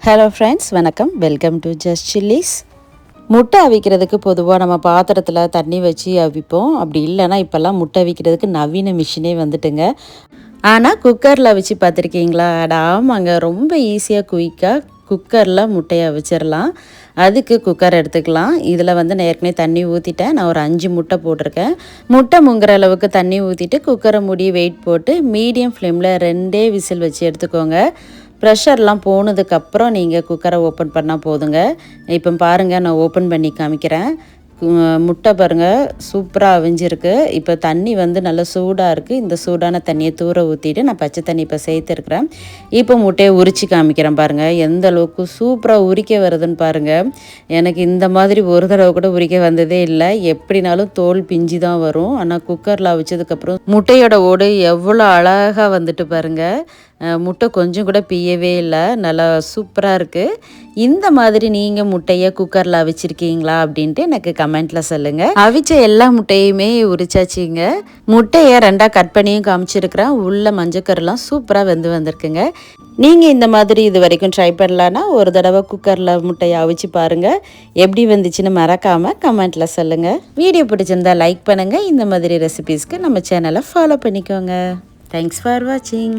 Hello friends, வணக்கம். Welcome to just chillies. முட்டை அவிக்கிறதுக்கு பொதுவாக நம்ம பாத்திரத்தில் தண்ணி வச்சு அவிப்போம். அப்படி இல்லைன்னா இப்போல்லாம் முட்டை அவிக்கிறதுக்கு நவீன மிஷினே வந்துட்டுங்க. ஆனால் குக்கரில் அவிச்சு பார்த்துருக்கீங்களா? ஆமாங்க, ரொம்ப ஈஸியாக குயிக்காக குக்கரில் முட்டையை அவிச்சிடலாம். அதுக்கு குக்கர் எடுத்துக்கலாம். இதில் நான் ஏற்கனவே தண்ணி ஊற்றிட்டேன். நான் ஒரு 5 முட்டை போட்டிருக்கேன். முட்டை முங்குற அளவுக்கு தண்ணி ஊற்றிட்டு குக்கரை மூடி வெயிட் போட்டு மீடியம் ஃப்ளேமில் 2 விசில் வச்சு எடுத்துக்கோங்க. ப்ரெஷர்லாம் போனதுக்கப்புறம் நீங்கள் குக்கரை ஓப்பன் பண்ணால் போதுங்க. இப்போ பாருங்கள், நான் ஓப்பன் பண்ணி காமிக்கிறேன். முட்டை பாருங்கள், சூப்பராக அவிஞ்சிருக்கு. இப்போ தண்ணி நல்லா சூடாக இருக்குது. இந்த சூடான தண்ணியை தூர ஊற்றிட்டு நான் பச்சை தண்ணி இப்போ சேர்த்துருக்குறேன். இப்போ முட்டையை உரித்து காமிக்கிறேன் பாருங்கள், எந்த அளவுக்கு சூப்பராக உரிக்க வருதுன்னு பாருங்கள். எனக்கு இந்த மாதிரி ஒரு தடவை கூட உரிக்க வந்ததே இல்லை. எப்படினாலும் தோல் பிஞ்சு தான் வரும். ஆனால் குக்கரில் அவிச்சதுக்கப்புறம் முட்டையோட ஓடு எவ்வளோ அழகாக வந்துட்டு பாருங்கள். முட்டை கொஞ்சம் கூட பியவே இல்லை. நல்லா சூப்பராக இருக்குது. இந்த மாதிரி நீங்கள் முட்டையை குக்கரில் அவிச்சிருக்கீங்களா அப்படின்ட்டு எனக்கு கமெண்ட்டில் சொல்லுங்கள். அவிச்ச எல்லா முட்டையுமே உரிச்சாச்சிங்க. முட்டையை 2ஆக கட் பண்ணியும் காமிச்சிருக்கிறேன். உள்ள மஞ்சக்கரெலாம் சூப்பராக வந்திருக்குங்க. நீங்கள் இந்த மாதிரி இது வரைக்கும் ட்ரை பண்ணலான்னா ஒரு தடவை குக்கரில் முட்டையை அவிச்சு பாருங்கள். எப்படி வந்துச்சுன்னு மறக்காமல் கமெண்ட்டில் சொல்லுங்கள். வீடியோ பிடிச்சிருந்தா லைக் பண்ணுங்கள். இந்த மாதிரி ரெசிபீஸ்க்கு நம்ம சேனலை ஃபாலோ பண்ணிக்கோங்க. தேங்க்ஸ் ஃபார் வாட்சிங்.